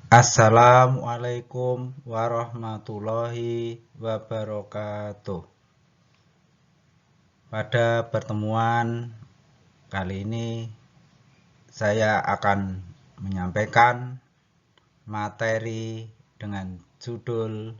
Assalamualaikum warahmatullahi wabarakatuh. Pada pertemuan kali ini saya akan menyampaikan materi dengan judul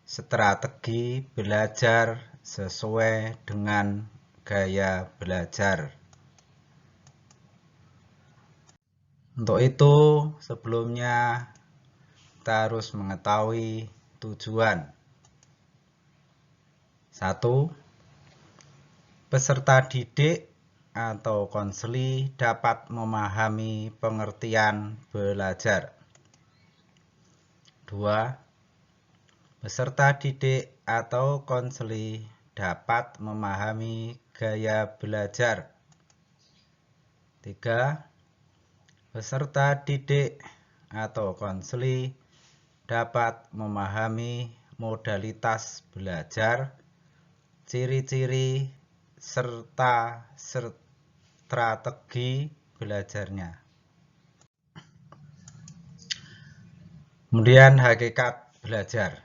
Strategi Belajar Sesuai dengan Gaya Belajar. Untuk itu, sebelumnya kita harus mengetahui tujuan. 1. Peserta didik atau konseli dapat memahami pengertian belajar. 2. Peserta didik atau konseli dapat memahami gaya belajar. 3. Peserta didik atau konseli dapat memahami modalitas belajar, ciri-ciri, serta strategi belajarnya. Kemudian hakikat belajar.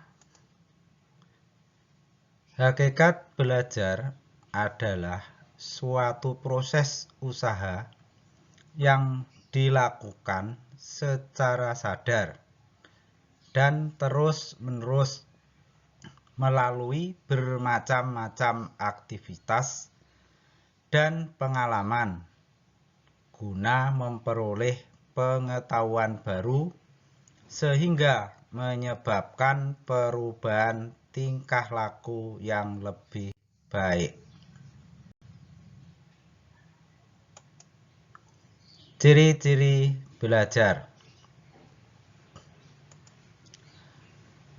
Hakikat belajar adalah suatu proses usaha yang dilakukan secara sadar dan terus-menerus melalui bermacam-macam aktivitas dan pengalaman guna memperoleh pengetahuan baru sehingga menyebabkan perubahan tingkah laku yang lebih baik. Ciri-ciri belajar.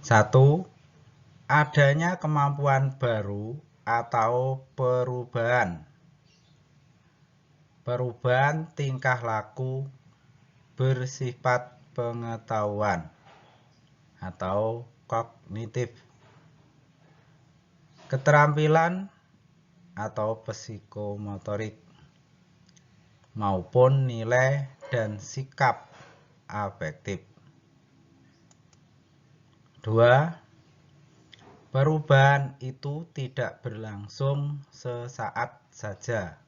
1. Adanya kemampuan baru atau perubahan tingkah laku bersifat pengetahuan atau kognitif, keterampilan atau psikomotorik, maupun nilai dan sikap afektif. 2. Perubahan itu tidak berlangsung sesaat saja,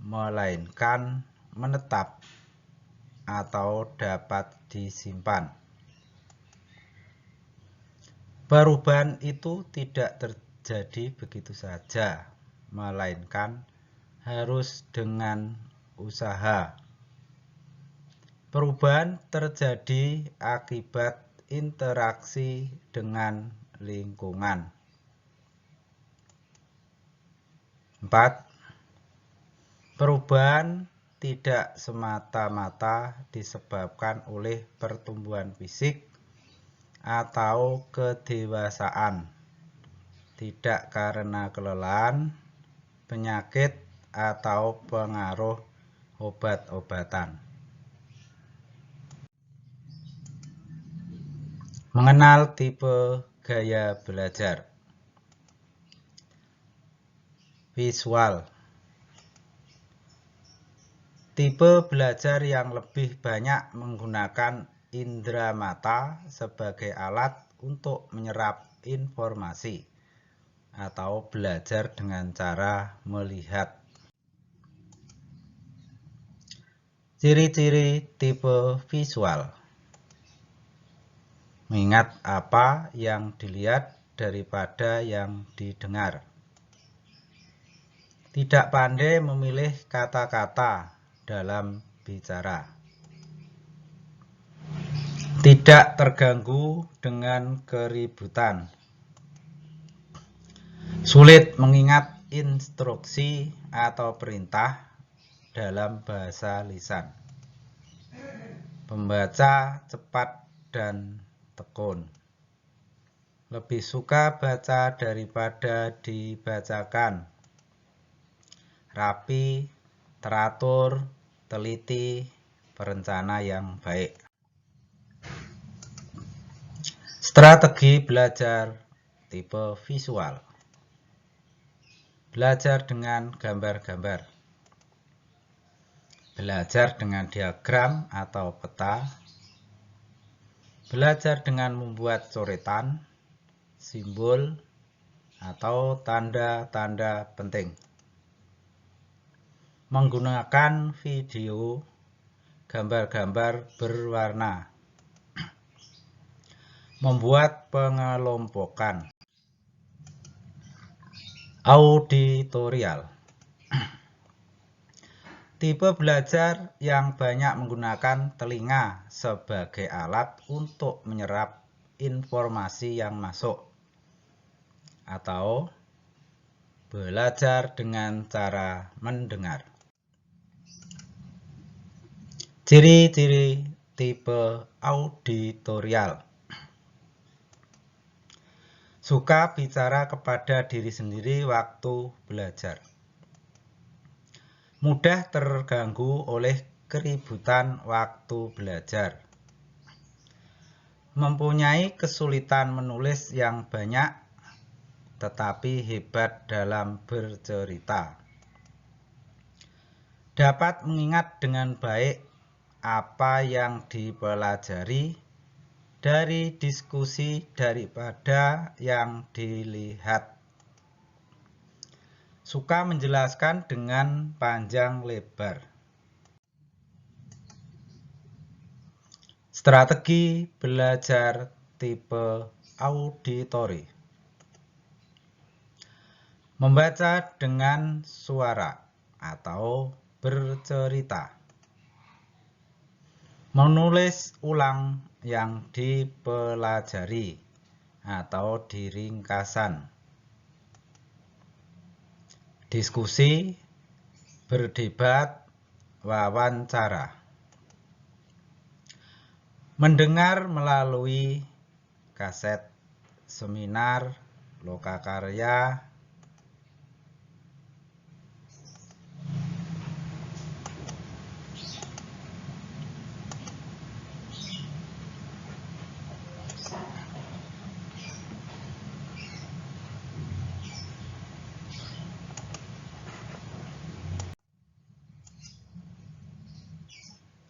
melainkan menetap atau dapat disimpan. Perubahan itu tidak terjadi begitu saja, melainkan harus dengan usaha. Perubahan terjadi akibat interaksi dengan lingkungan. 4. Perubahan tidak semata-mata disebabkan oleh pertumbuhan fisik atau kedewasaan, tidak karena kelelahan, penyakit, atau pengaruh obat-obatan. Mengenal tipe gaya belajar. Visual. Tipe belajar yang lebih banyak menggunakan indera mata sebagai alat untuk menyerap informasi atau belajar dengan cara melihat. Ciri-ciri tipe visual. Mengingat apa yang dilihat daripada yang didengar. Tidak pandai memilih kata-kata dalam bicara. Tidak terganggu dengan keributan. Sulit mengingat instruksi atau perintah dalam bahasa lisan. Pembaca cepat dan tekun. Lebih suka baca daripada dibacakan. Rapi, teratur, teliti, perencana yang baik. Strategi belajar tipe visual. Belajar dengan gambar-gambar. Belajar dengan diagram atau peta. Belajar dengan membuat coretan, simbol, atau tanda-tanda penting. Menggunakan video, gambar-gambar berwarna. Membuat pengelompokan. Auditorial. Tipe belajar yang banyak menggunakan telinga sebagai alat untuk menyerap informasi yang masuk, atau belajar dengan cara mendengar. Ciri-ciri tipe auditorial. Suka bicara kepada diri sendiri waktu belajar. Mudah terganggu oleh keributan waktu belajar. Mempunyai kesulitan menulis yang banyak, tetapi hebat dalam bercerita. Dapat mengingat dengan baik apa yang dipelajari dari diskusi daripada yang dilihat. Suka menjelaskan dengan panjang lebar. Strategi belajar tipe auditory. Membaca dengan suara atau bercerita. Menulis ulang yang dipelajari atau diringkasan. Diskusi, berdebat, wawancara. Mendengar melalui kaset, seminar, lokakarya,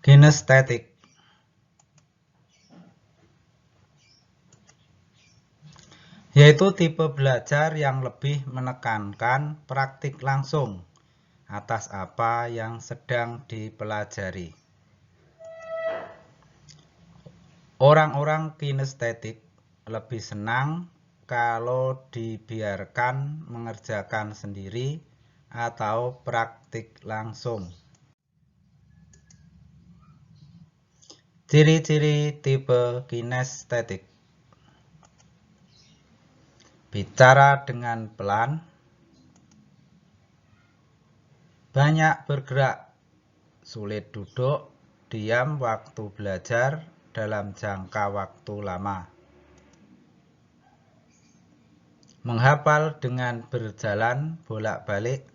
kinestetik. Yaitu tipe belajar yang lebih menekankan praktik langsung atas apa yang sedang dipelajari. Orang-orang kinestetik lebih senang kalau dibiarkan mengerjakan sendiri atau praktik langsung. Ciri-ciri tipe kinestetik. Bicara dengan pelan, banyak bergerak, sulit duduk, diam waktu belajar dalam jangka waktu lama. Menghafal dengan berjalan bolak-balik.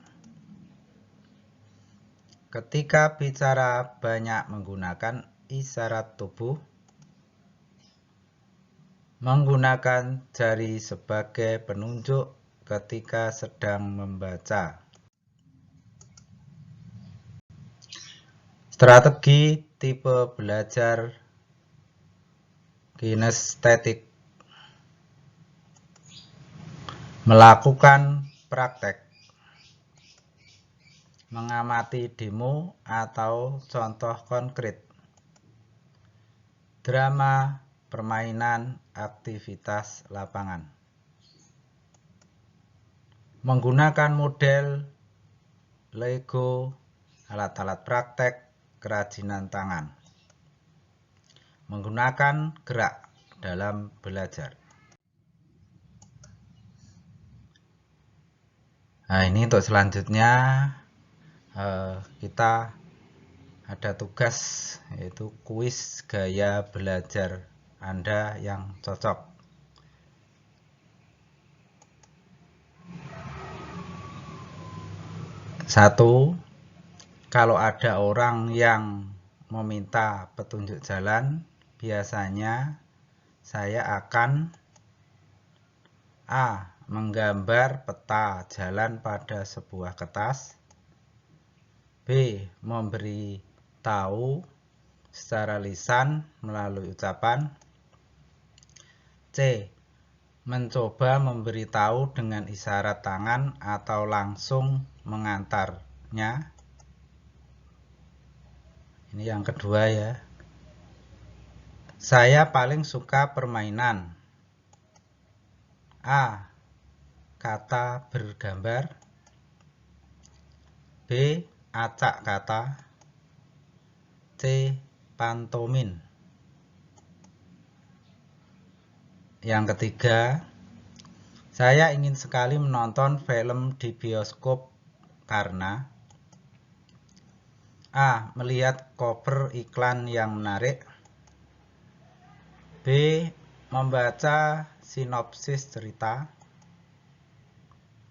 Ketika bicara banyak menggunakan isyarat tubuh. Menggunakan jari sebagai penunjuk ketika sedang membaca. Strategi tipe belajar kinestetik. Melakukan praktek. Mengamati demo atau contoh konkret. Drama, permainan, aktivitas lapangan. Menggunakan model, Lego, alat-alat praktek, kerajinan tangan. Menggunakan gerak dalam belajar. Nah, ini untuk selanjutnya kita ada tugas, yaitu kuis gaya belajar Anda yang cocok. Satu, kalau ada orang yang meminta petunjuk jalan, biasanya saya akan A. Menggambar peta jalan pada sebuah kertas. B. Memberi tahu secara lisan melalui ucapan. C. Mencoba memberitahu dengan isyarat tangan atau langsung mengantarnya. Ini yang kedua ya. Saya paling suka permainan. A. Kata bergambar. B. Acak kata. C. Pantomin. Yang ketiga, saya ingin sekali menonton film di bioskop karena A. Melihat cover iklan yang menarik. B. Membaca sinopsis cerita.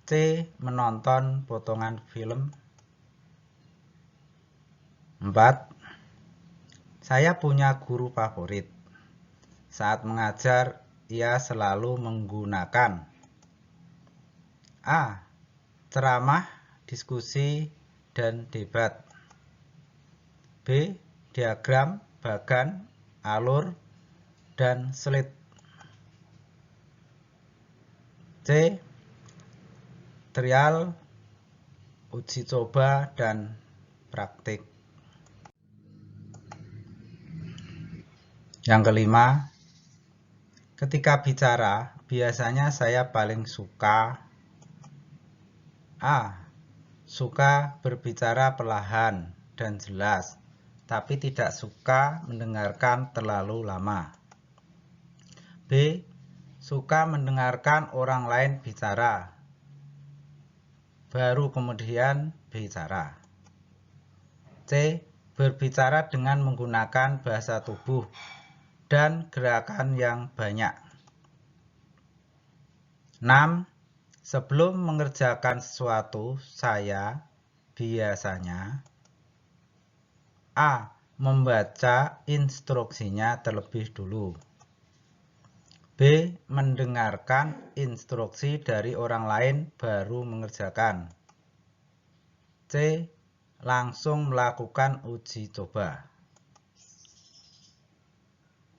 C. Menonton potongan film. 4. Saya punya guru favorit. Saat mengajar, ia selalu menggunakan A. Ceramah, diskusi, dan debat. B. Diagram, bagan, alur, dan slit. C. Trial, uji coba, dan praktik. Yang kelima, ketika bicara, biasanya saya paling suka A. Suka berbicara perlahan dan jelas, tapi tidak suka mendengarkan terlalu lama. B. Suka mendengarkan orang lain bicara, baru kemudian bicara. C. Berbicara dengan menggunakan bahasa tubuh dan gerakan yang banyak. 6. Sebelum mengerjakan sesuatu, saya biasanya A. Membaca instruksinya terlebih dulu. B. Mendengarkan instruksi dari orang lain baru mengerjakan. C. Langsung melakukan uji coba.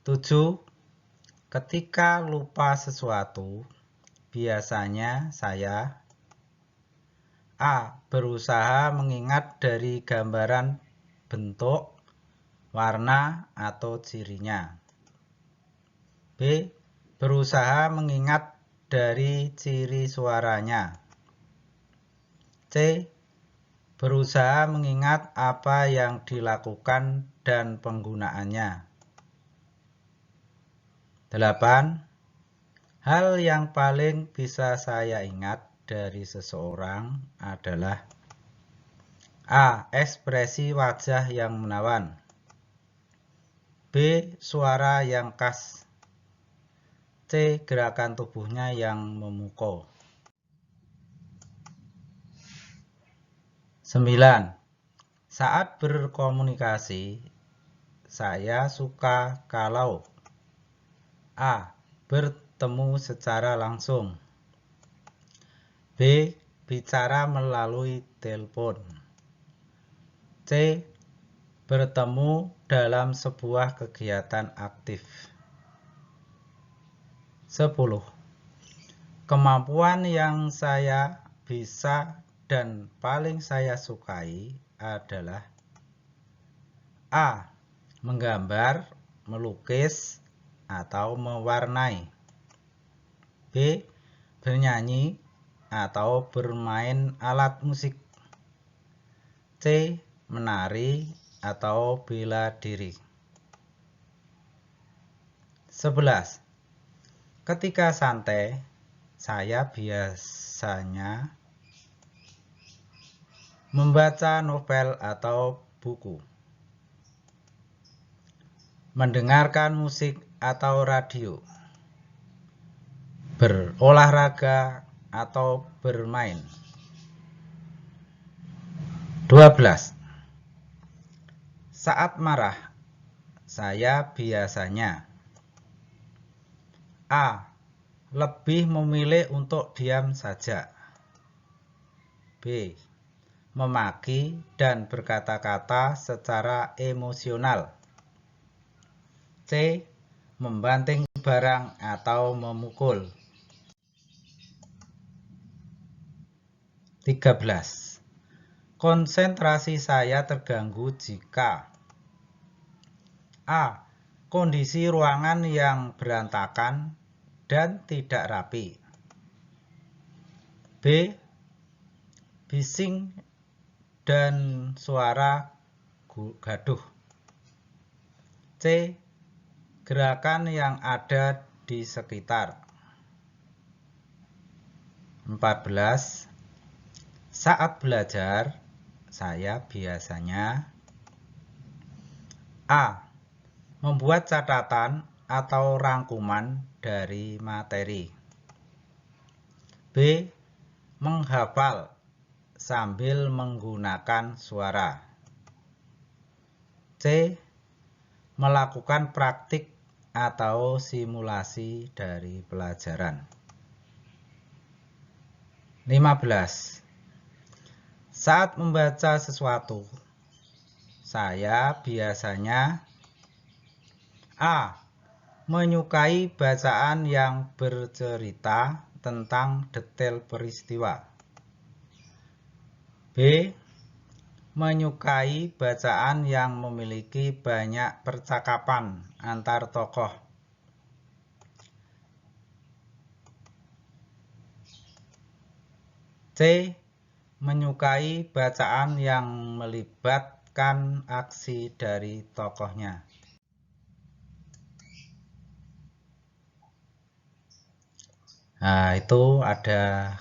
7. Ketika lupa sesuatu, biasanya saya A. Berusaha mengingat dari gambaran bentuk, warna, atau cirinya. B. Berusaha mengingat dari ciri suaranya. C. Berusaha mengingat apa yang dilakukan dan penggunaannya. 8. Hal yang paling bisa saya ingat dari seseorang adalah A. Ekspresi wajah yang menawan. B. Suara yang khas. C. Gerakan tubuhnya yang memukau. 9. Saat berkomunikasi, saya suka kalau A. Bertemu secara langsung. B. Bicara melalui telepon. C. Bertemu dalam sebuah kegiatan aktif. 10. Kemampuan yang saya bisa dan paling saya sukai adalah A. Menggambar, melukis, atau mewarnai. B. Bernyanyi atau bermain alat musik. C. Menari atau bela diri. 11. Ketika santai, saya biasanya membaca novel atau buku, mendengarkan musik atau radio, berolahraga atau bermain. 12. Saat marah, saya biasanya A. Lebih memilih untuk diam saja. B. Memaki dan berkata-kata secara emosional. C. Membanting barang atau memukul. 13. Konsentrasi saya terganggu jika A. Kondisi ruangan yang berantakan dan tidak rapi. B. Bising dan suara gaduh. C. Gerakan yang ada di sekitar. 14. Saat belajar, saya biasanya A. Membuat catatan atau rangkuman dari materi. B. Menghafal sambil menggunakan suara. C. Melakukan praktik atau simulasi dari pelajaran. 15. Saat membaca sesuatu, saya biasanya A. Menyukai bacaan yang bercerita tentang detail peristiwa. B. Menyukai bacaan yang memiliki banyak percakapan antar tokoh. C. Menyukai bacaan yang melibatkan aksi dari tokohnya. Nah, itu ada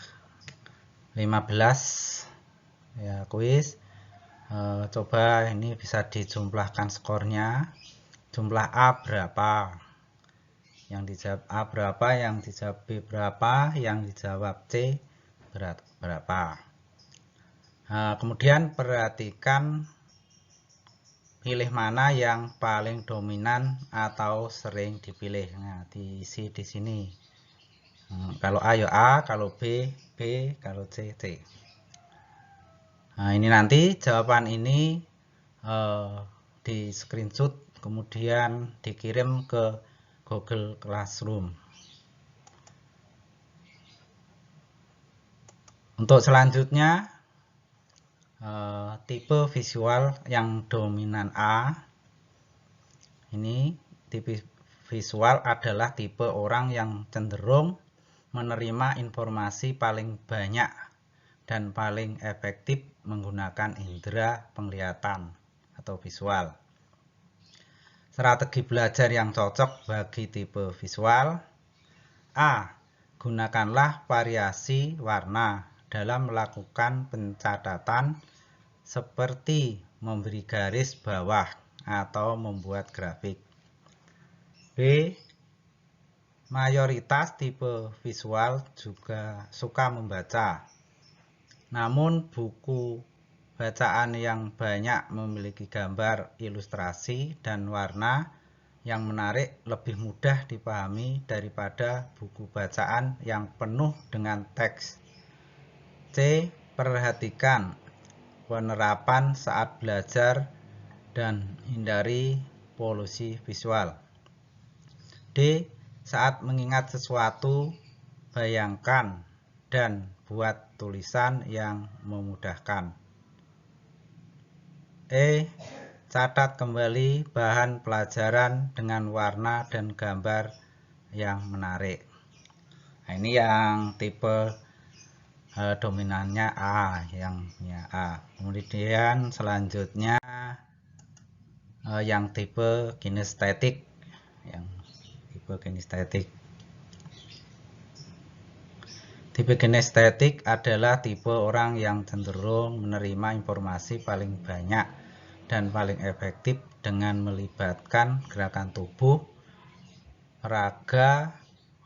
15 ya kuis. Coba ini bisa dijumlahkan skornya. Jumlah A berapa? Yang dijawab A berapa? Yang dijawab B berapa? Yang dijawab C berapa? Nah, kemudian perhatikan pilih mana yang paling dominan atau sering dipilih. Nah, diisi di sini. Kalau A ya A, kalau B, B, kalau C, C. Nah, ini nanti jawaban ini di screenshot kemudian dikirim ke Google Classroom. Untuk selanjutnya, tipe visual yang dominan A. Ini tipe visual adalah tipe orang yang cenderung menerima informasi paling banyak dan paling efektif menggunakan indera penglihatan atau visual. Strategi belajar yang cocok bagi tipe visual. A. Gunakanlah variasi warna dalam melakukan pencatatan seperti memberi garis bawah atau membuat grafik. B. Mayoritas tipe visual juga suka membaca. Namun buku bacaan yang banyak memiliki gambar, ilustrasi, dan warna yang menarik lebih mudah dipahami daripada buku bacaan yang penuh dengan teks. C. Perhatikan penerapan saat belajar dan hindari polusi visual. D. Saat mengingat sesuatu, bayangkan dan buat tulisan yang memudahkan. E. Catat kembali bahan pelajaran dengan warna dan gambar yang menarik. Nah, ini yang tipe dominannya A, yang A. Kemudian selanjutnya yang tipe kinestetik, Tipe kinestetik adalah tipe orang yang cenderung menerima informasi paling banyak dan paling efektif dengan melibatkan gerakan tubuh, raga,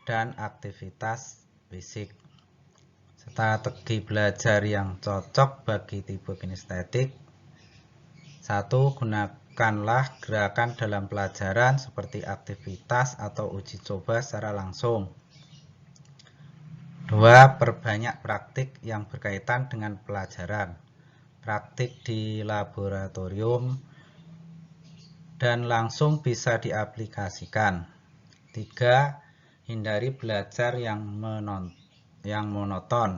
dan aktivitas fisik. Strategi belajar yang cocok bagi tipe kinestetik. 1. Gunakanlah gerakan dalam pelajaran seperti aktivitas atau uji coba secara langsung. 2. Perbanyak praktik yang berkaitan dengan pelajaran. Praktik di laboratorium dan langsung bisa diaplikasikan. 3. Hindari belajar yang monoton.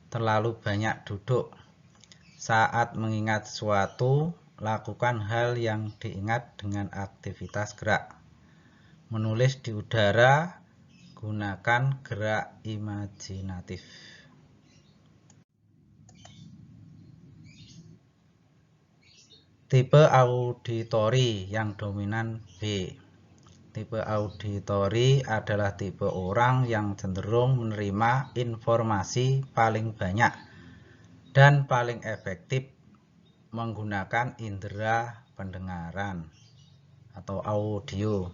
Terlalu banyak duduk. Saat mengingat sesuatu, lakukan hal yang diingat dengan aktivitas gerak. Menulis di udara, gunakan gerak imajinatif. Tipe auditori yang dominan B. Tipe auditori adalah tipe orang yang cenderung menerima informasi paling banyak dan paling efektif menggunakan indera pendengaran atau audio.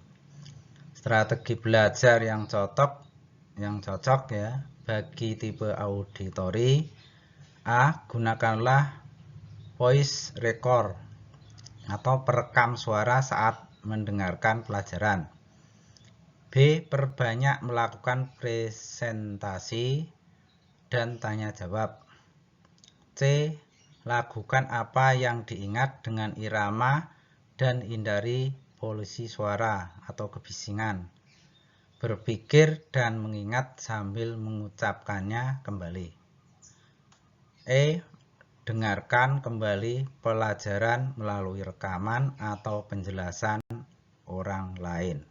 Strategi belajar yang cocok ya bagi tipe auditori. A. Gunakanlah voice record atau perekam suara saat mendengarkan pelajaran. B. Perbanyak melakukan presentasi dan tanya jawab. C. Lakukan apa yang diingat dengan irama dan hindari polusi suara atau kebisingan. Berpikir dan mengingat sambil mengucapkannya kembali. E. Dengarkan kembali pelajaran melalui rekaman atau penjelasan orang lain.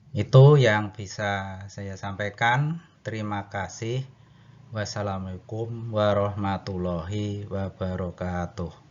Itu yang bisa saya sampaikan. Terima kasih. Wassalamualaikum warahmatullahi wabarakatuh.